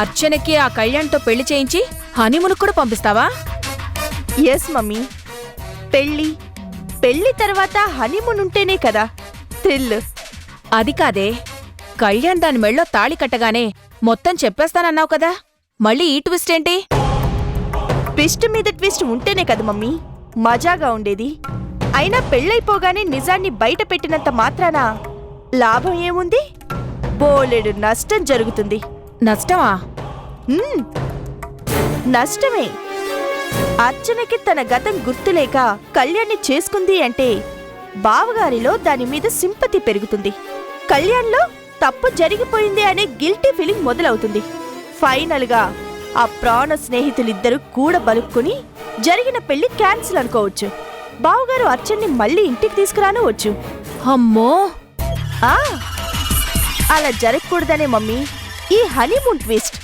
అర్చనకి ఆ కళ్యాణ్తో పెళ్లి చేయించి హనీమూన్ కూడా పంపిస్తావా? Yes mummy. పెళ్లి తర్వాత హనీమూన్ ఉంటేనే కదా థ్రిల్. అది కాదే, కళ్యాణ్ దాని మెళ్ళో తాళి కట్టగానే మొత్తం చెప్పేస్తానన్నావు కదా, మళ్ళీ ఈ ట్విస్ట్ ఏంటి? ట్విస్ట్ మీద ట్విస్ట్ ఉంటేనే కదా మమ్మీ మజాగా ఉండేది. అయినా పెళ్ళైపోగానే నిజాన్ని బయట పెట్టినంత మాత్రాన లాభం ఏముంది? బోలెడు నష్టం జరుగుతుంది. నష్టమా? నష్టమే. అర్చనకి తన గతం గుర్తులేక కళ్యాణ్ని చేసుకుంది అంటే బావగారిలో దాని మీద సింపతి పెరుగుతుంది. కళ్యాణ్లో తప్పు జరిగిపోయింది అనే గిల్టీ ఫీలింగ్ మొదలవుతుంది. ఫైనల్గా ఆ ప్రాణ స్నేహితులిద్దరూ కూడా బలుక్కుని జరిగిన పెళ్లి క్యాన్సిల్ అనుకోవచ్చు. బావగారు అర్చన్ని మళ్ళీ ఇంటికి తీసుకురానవచ్చు. అమ్మో, అలా జరగకూడదనే మమ్మీ ఈ హనీమూన్ ట్విస్ట్.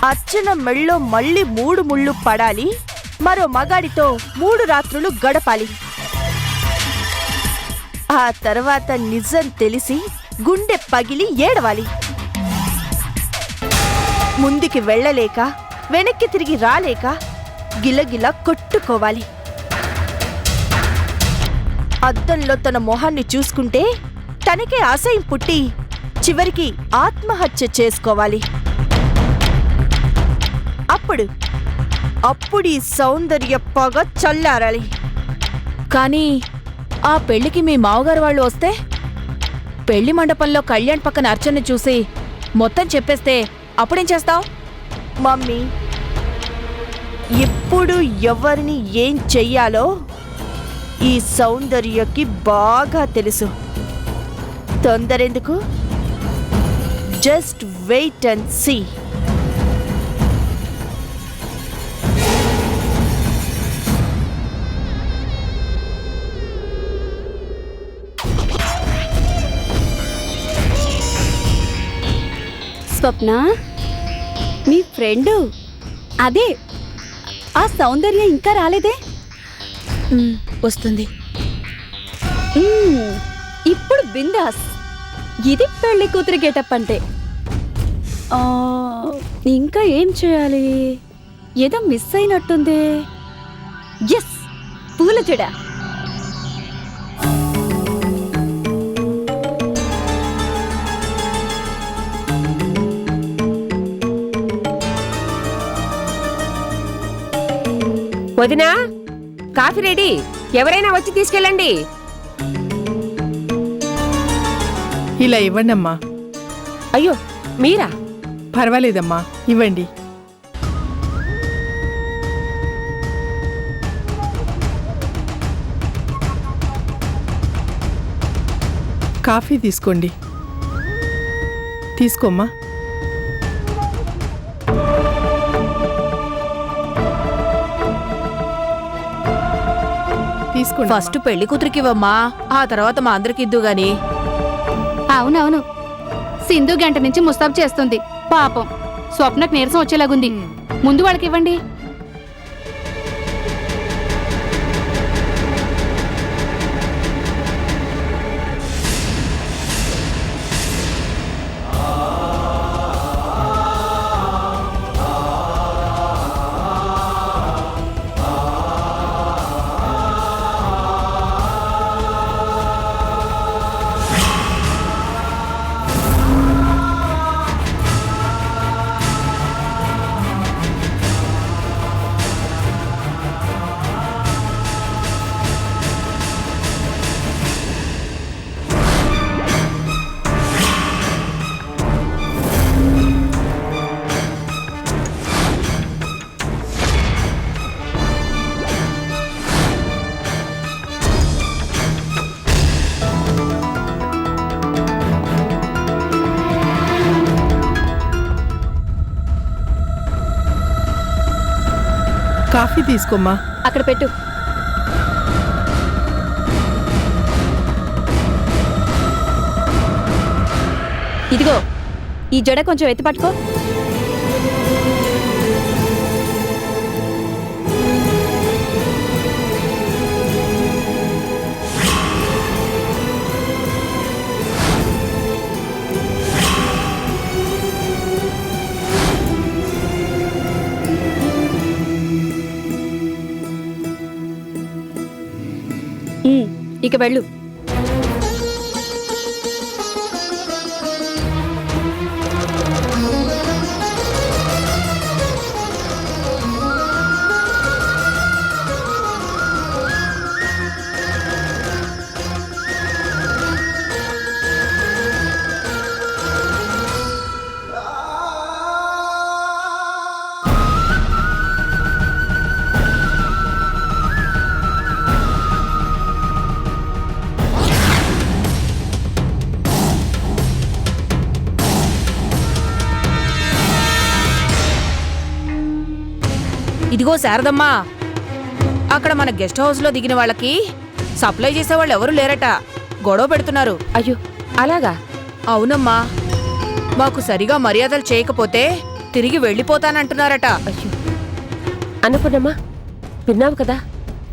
అర్చన మెళ్ళో మళ్ళీ 3 ముళ్ళు పడాలి, మరో మగాడితో 3 రాత్రులు గడపాలి. ఆ తర్వాత నిజం తెలిసి గుండె పగిలి ఏడవాలి. ముందుకి వెళ్ళలేక వెనక్కి తిరిగి రాలేక గిలగిలా కొట్టుకోవాలి. అద్దంలో తన మొహాన్ని చూసుకుంటే తనకే అసహ్యం పుట్టి చివరికి ఆత్మహత్య చేసుకోవాలి. అప్పుడు ఈ సౌందర్య పగ చల్లారాలి. కానీ ఆ పెళ్లికి మీ మావగారు వాళ్ళు వస్తే, పెళ్లి మండపంలో కళ్యాణ్ పక్కన అర్చన చూసి మొత్తం చెప్పేస్తే అప్పుడేం చేస్తావు? మమ్మీ, ఎప్పుడు ఎవరిని ఏం చెయ్యాలో ఈ సౌందర్యకి బాగా తెలుసు. తొందరెందుకు? Just wait and see. Swapna, మీ ఫ్రెండు అదే ఆ సౌందర్య ఇంకా రాలేదే? వస్తుంది. ఇప్పుడు బిందాస్. ఇది పెళ్లి కూతురి గెటప్ అంటే. ఇంకా ఏం చేయాలి? ఏదో మిస్ అయినట్టుంది. ఎస్, పూల జడ. వదినా, కాఫీ రెడీ, ఎవరైనా వచ్చి తీసుకెళ్ళండి. ఇలా ఇవ్వండమ్మా. అయ్యో, మీరా? పర్వాలేదమ్మా, ఇవ్వండి. కాఫీ తీసుకోండి. తీసుకోమ్మా. ఫస్ట్ పెళ్లి కూతురికివ్వమ్మా, ఆ తర్వాత మా అందరికి ఇద్దు గాని. అవునవును, సింధు గంట నుంచి ముస్తాబు చేస్తుంది. పాపం స్వప్నకు నీరసం వచ్చేలాగుంది. ముందు వాళ్ళకి ఇవ్వండి. కాఫీ తీసుకోమ్మా. అక్కడ పెట్టు. ఇదిగో, ఈ జడ కొంచెం ఎత్తి పట్టుకో. ఇక వెళ్ళు. ఇదిగో శారదమ్మా, అక్కడ మన గెస్ట్ హౌస్లో దిగిన వాళ్ళకి సప్లై చేసేవాళ్ళు ఎవరూ లేరట. గొడవ పెడుతున్నారు. అయ్యో అలాగా? అవునమ్మా, మాకు సరిగా మర్యాదలు చేయకపోతే తిరిగి వెళ్ళిపోతానంటున్నారట. అయ్యో అన్నపూర్ణమ్మా, విన్నావు కదా,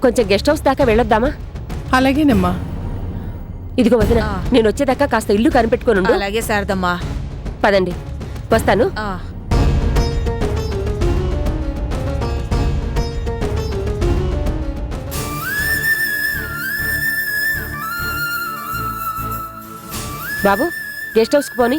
కొంచెం గెస్ట్ హౌస్ దాకా వెళ్ళొద్దామా? అలాగేనమ్మా. ఇదిగో వదిన, ఆ. నేను వచ్చేదాకా కాస్త ఇల్లు కనిపెట్టుకోనుండు. అలాగే శారదమ్మా. పదండి, వస్తాను. ఆ. బాబు, గెస్ట్ హౌస్కి పోని.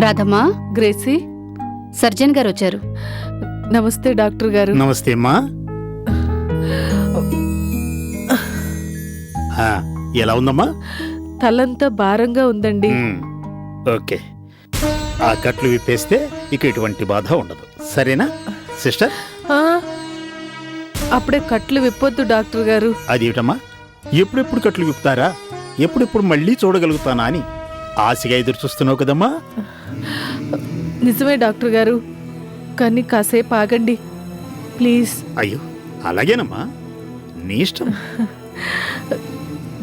రాధమ్మా, గ్రేసీ, సర్జన్ గారు వచ్చారు. నమస్తే డాక్టర్ గారు. నమస్తే అమ్మా. ఎలా ఉందమ్మా? తలంతా భారంగా ఉందండి. ఓకే, ఆ కట్లు విప్పేస్తే ఇక ఎటువంటి బాధ ఉండదు. సరేనా సిస్టర్? ఆ, అప్పుడే కట్లు విప్పొద్దు డాక్టర్ గారు. అదేమిటమ్మా, ఎప్పుడెప్పుడు కట్లు విప్పుతారా, ఎప్పుడెప్పుడు మళ్ళీ చూడగలుగుతానా అని ఆశగా ఎదురు చూస్తున్నావు కదమ్మా. నిజమే డాక్టర్ గారు, కానీ కాసేపు ఆగండి ప్లీజ్. అయ్యో అలాగేనమ్మా, నీ ఇష్టం.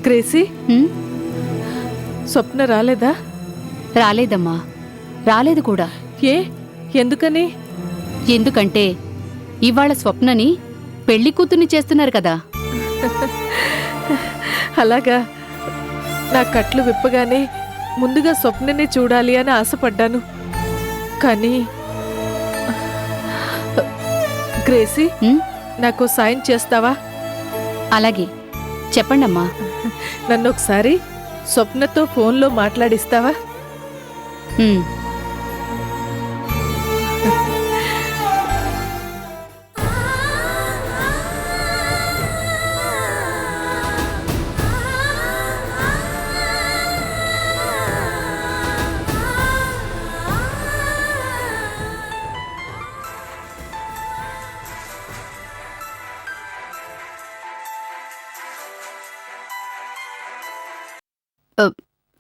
గ్రేసీ, హ్మ్? స్వప్న రాలేదా? రాలేదమ్మా, రాలేదు కూడా. ఏ, ఎందుకని? ఎందుకంటే ఇవాళ స్వప్నని పెళ్లి కూతుర్ని చేస్తున్నారు కదా. అలాగా, నా కట్లు విప్పగానే ముందుగా స్వప్ననే చూడాలి అని ఆశపడ్డాను. కానీ గ్రేసీ, హ్మ్? నాకు సాయం చేస్తావా? అలాగే, చెప్పండమ్మా. నన్ను ఒకసారి స్వప్నతో ఫోన్లో మాట్లాడిస్తావా? హ్మ్.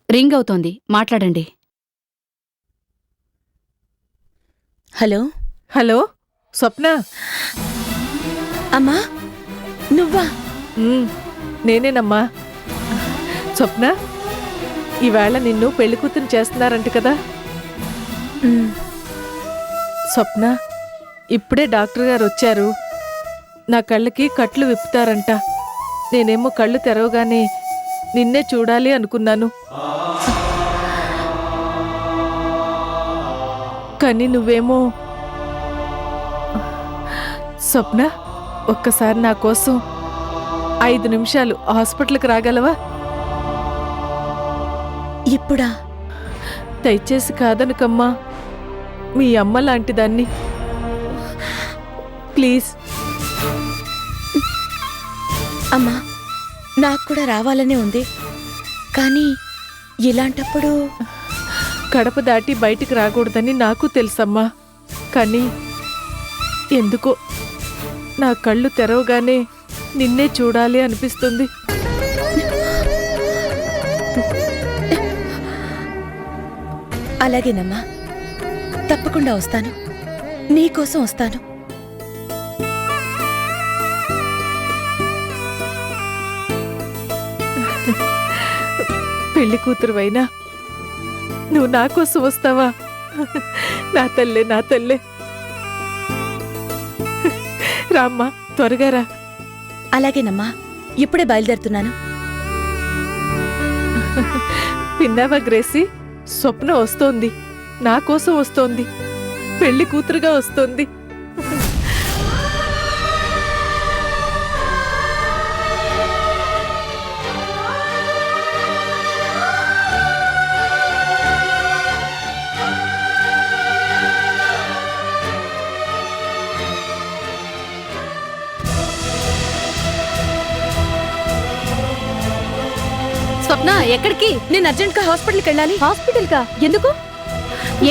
రింగ్ అవుతోంది, మాట్లాడండి. హలో హలో స్వప్న. అమ్మా, నువ్వా? నేనేనమ్మా. స్వప్న, ఈవేళ నిన్ను పెళ్లి కూతురు చేస్తున్నారంట కదా. స్వప్న, ఇప్పుడే డాక్టర్ గారు వచ్చారు. నా కళ్ళకి కట్లు విప్పుతారంట. నేనేమో కళ్ళు తెరవగానే నిన్నే చూడాలి అనుకున్నాను. కానీ నువ్వేమో. స్వప్న, ఒక్కసారి నా కోసం 5 నిమిషాలు హాస్పిటల్కి రాగలవా? ఇప్పుడా? దయచేసి కాదనుకమ్మా, మీ అమ్మ లాంటిదాన్ని. ప్లీజ్. అమ్మా, నాకు కూడా రావాలనే ఉంది, కానీ ఇలాంటప్పుడు గడప దాటి బయటికి రాకూడదని నాకు తెలుసమ్మా. కానీ ఎందుకో నా కళ్ళు తెరవగానే నిన్నే చూడాలి అనిపిస్తుంది. అలాగేనమ్మా, తప్పకుండా వస్తాను. నీకోసం వస్తాను. పెళ్లి కూతురువైనా నువ్వు నా కోసం వస్తావా? నా తల్లే నా తల్లే. రామ్మా, త్వరగా రా. అలాగేనమ్మా, ఇప్పుడే బయలుదేరుతున్నాను. విన్నావా గ్రేసీ? స్వప్న వస్తోంది, నా కోసం వస్తోంది, పెళ్లి కూతురుగా వస్తోంది. స్వప్న ఎక్కడికి? నేను అర్జెంట్గా హాస్పిటల్కి వెళ్ళాలి. హాస్పిటల్ కా? ఎందుకు?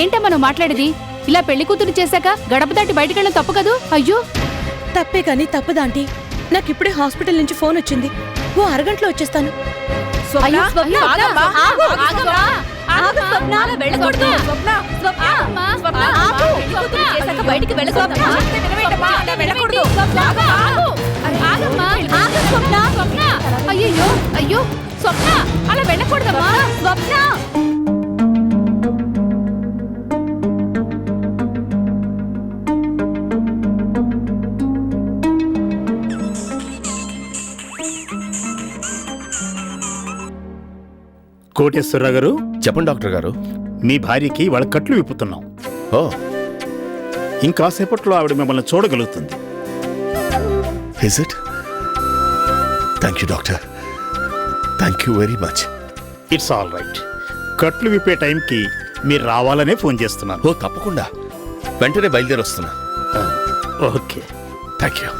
ఏంటమ్మా నువ్వు మాట్లాడేది? ఇలా పెళ్లి కూతురు చేశాక గడప దాటి బయటకెళ్ళడం తప్పు కదూ? అయ్యో, తప్పే కానీ తప్పదా ఆంటీ? నాకిప్పుడే హాస్పిటల్ నుంచి ఫోన్ వచ్చింది. ఓ అరగంటలో వచ్చేస్తాను. అయ్యో, స్వప్న, ఆగమ్మా. ఆగు, ఆగమ్మా. ఆగు, స్వప్న, అలా వెళ్ళకూడదు. స్వప్న, స్వప్న, ఆగమ్మా. స్వప్న, ఆగు. పెళ్లి కూతురు చేశాక బయటికి వెళ్ళకూడదు. స్వప్న, చెప్తే వినవేంటమ్మా? అలా వెళ్ళకూడదు. స్వప్న, ఆగు. ఆగమ్మా, ఆగు, స్వప్న, స్వప్న. అయ్యయ్యో, అయ్యో, స్వప్న, అలా వెళ్ళకూడదమ్మా. స్వప్న. కోటేశ్వరరావు గారు, చెప్పండి డాక్టర్ గారు. మీ భార్యకి వాళ్ళ కట్లు విప్పుతున్నాం. ఓ, ఇంకాసేపట్లో ఆవిడ మిమ్మల్ని చూడగలుగుతుంది. Is it? Thank you doctor, thank you very much. It's all right. కట్లు విప్పే టైంకి మీరు రావాలనే ఫోన్ చేస్తున్నాను. ఓ తప్పకుండా, వెంటనే బయలుదేరి వస్తున్నా. ఓకే. Thank you.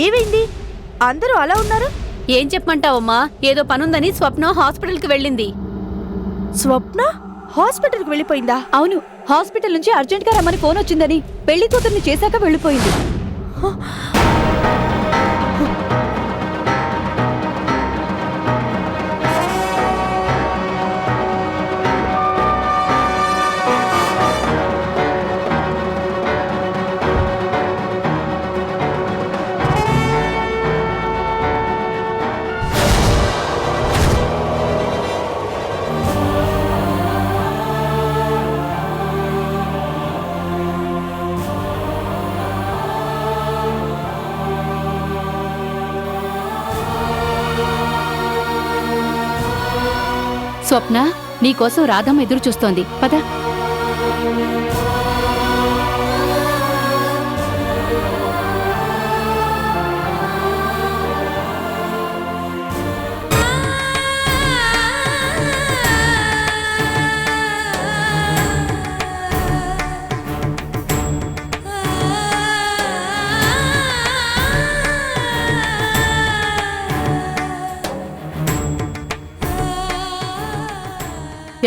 ఏమైంది? అందరూ అలా ఉన్నారు. ఏం చెప్పమంటావమ్మా? ఏదో పనుందని స్వప్న హాస్పిటల్కి వెళ్ళింది. స్వప్న హాస్పిటల్కి వెళ్ళిపోయిందా? అవును, హాస్పిటల్ నుంచి అర్జెంట్గా రమ్మని ఫోన్ వచ్చిందని పెళ్లి కూతుర్ని చేశాక వెళ్ళిపోయింది. స్వప్న, నీకోసం రాధమ్మ ఎదురు చూస్తోంది. పద.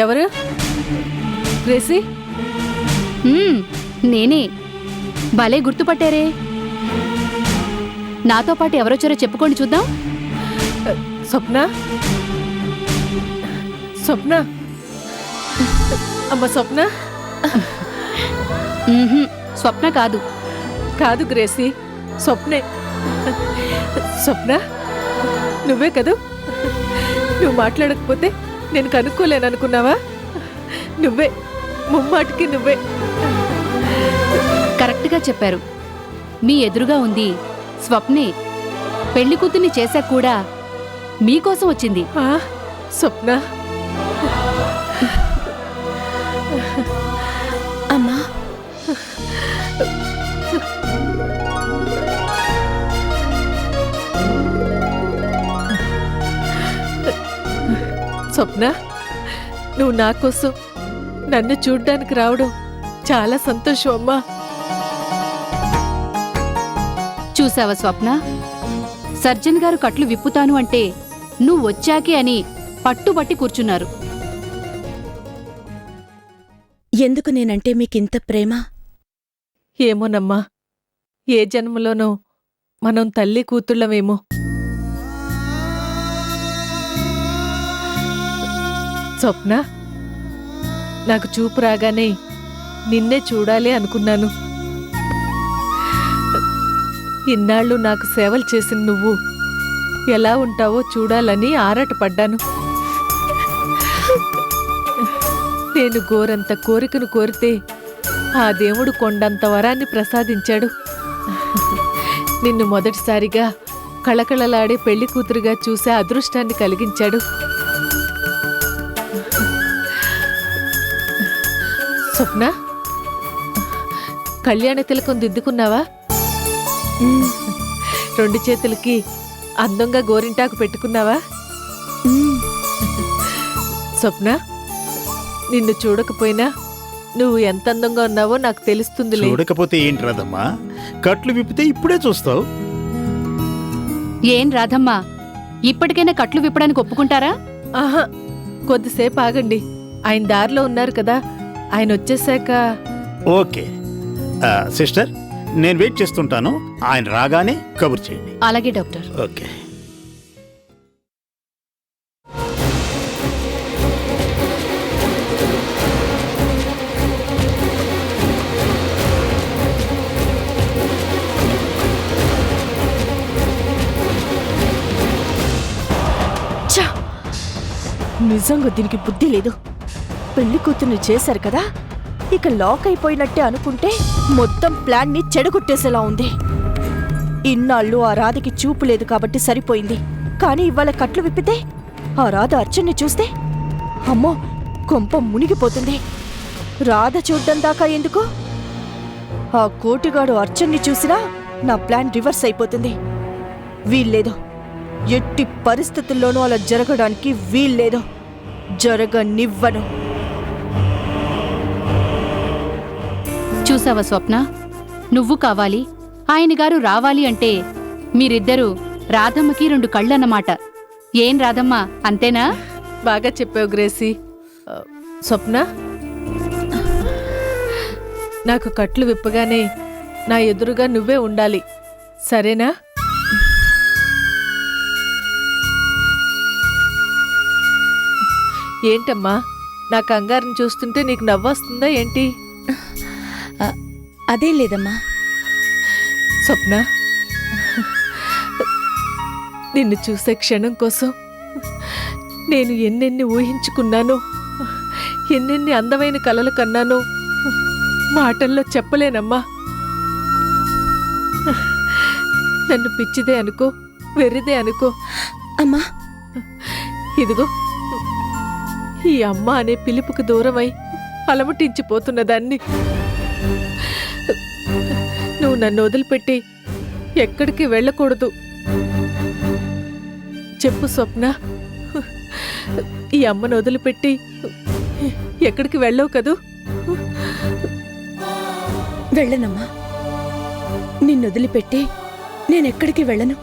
ఎవరు? గ్రేసీ? నేనే. భలే గుర్తుపట్టారే. నాతో పాటు ఎవరొచ్చారో చెప్పుకోండి చూద్దాం. స్వప్న? స్వప్న? అమ్మ స్వప్న? స్వప్న కాదు. కాదు గ్రేసీ, స్వప్నే. స్వప్న, నువ్వే కదూ? నువ్వు మాట్లాడకపోతే నేను కనుక్కోలేననుకున్నావా? నువ్వే, ముమ్మాటికి నువ్వే. కరెక్ట్గా చెప్పారు. మీ ఎదురుగా ఉంది స్వప్నే. పెళ్లి కూతుర్ని చేశాక కూడా మీకోసం వచ్చింది. స్వప్న, అమ్మా, స్వప్న, నువ్వు నా కోసం నన్ను చూడ్డానికి రావడం చాలా సంతోషం అమ్మా. చూసావా స్వప్న, సర్జన్ గారు కట్లు విప్పుతాను అంటే నువ్వు వచ్చాకే అని పట్టుబట్టి కూర్చున్నారు. ఎందుకు నేనంటే మీకింత ప్రేమ? ఏమోనమ్మా, ఏ జన్మలోనో మనం తల్లి కూతుళ్ళమేమో. స్వప్న, నాకు చూపు రాగానే నిన్నే చూడాలి అనుకున్నాను. ఇన్నాళ్ళు నాకు సేవలు చేసిన నువ్వు ఎలా ఉంటావో చూడాలని ఆరాటపడ్డాను. నేను గోరంత కోరికను కోరితే ఆ దేవుడు కొండంత వరాన్ని ప్రసాదించాడు. నిన్ను మొదటిసారిగా కళకళలాడే పెళ్లి కూతురుగా చూసే అదృష్టాన్ని కలిగించాడు. స్వప్న, కళ్యాణ తిలకం దిద్దుకున్నావా? 2 చేతులకి అందంగా గోరింటాకు పెట్టుకున్నావా? స్వప్న, నిన్ను చూడకపోయినా నువ్వు ఎంత అందంగా ఉన్నావో నాకు తెలుస్తుందిలే. చూడకపోతే ఏంటి రాదమ్మా, కట్లు విప్పితే ఇప్పుడే చూస్తావు. ఏం రాధమ్మా, ఇప్పటికైనా కట్లు విప్పడానికి ఒప్పుకుంటారా? ఆహా, కొద్దిసేపు ఆగండి. ఆయన దారిలో ఉన్నారు కదా, ఆయన వచ్చేసాక. ఓకే సిస్టర్, నేను వెయిట్ చేస్తుంటాను. ఆయన రాగానే కబుర్ చేయండి. అలాగే డాక్టర్. ఓకే. నిజంగా దీనికి బుద్ధి లేదు. పెళ్లి కూతుర్ని చేశారు కదా, ఇక లాక్ అయిపోయినట్టే అనుకుంటే మొత్తం ప్లాన్ ని చెడగొట్టేసేలా ఉంది. ఇన్నాళ్ళు ఆ రాధకి చూపు లేదు కాబట్టి సరిపోయింది. కానీ ఇవాళ కట్లు విప్పితే ఆ రాధ అర్చన్ని చూస్తే అమ్మో, కొంప మునిగిపోతుంది. రాధ చూడ్డం దాకా ఎందుకు, ఆ కోటిగాడు అర్చన్ని చూసినా నా ప్లాన్ రివర్స్ అయిపోతుంది. వీల్లేదు, ఎట్టి పరిస్థితుల్లోనూ అలా జరగడానికి వీల్లేదు. జరగనివ్వను. చూసావా స్వప్న, నువ్వు కావాలి, ఆయన గారు రావాలి అంటే మీరిద్దరూ రాధమ్మకి 2 కళ్ళన్నమాట. ఏం రాధమ్మ, అంతేనా? బాగా చెప్పావు గ్రేసీ. స్వప్న, నాకు కట్లు విప్పగానే నా ఎదురుగా నువ్వే ఉండాలి, సరేనా? ఏంటమ్మా, నా కంగారుని చూస్తుంటే నీకు నవ్వొస్తుందా ఏంటి? అదేం లేదమ్మా. స్వప్న, నిన్ను చూసే క్షణం కోసం నేను ఎన్నెన్ని ఊహించుకున్నానో, ఎన్నెన్ని అందమైన కలలు కన్నానో మాటల్లో చెప్పలేనమ్మా. నన్ను పిచ్చిదే అనుకో, వెర్రిదే అనుకో అమ్మా, ఇదిగో ఈ అమ్మ అనే పిలుపుకు దూరమై అలమటించిపోతున్నదాన్ని. నువ్వు నన్ను వదిలిపెట్టి ఎక్కడికి వెళ్ళకూడదు. చెప్పు స్వప్న, ఈ అమ్మను వదిలిపెట్టి ఎక్కడికి వెళ్ళవు కదూ? వెళ్ళనమ్మా, నిన్ను వదిలిపెట్టి నేనెక్కడికి వెళ్ళను.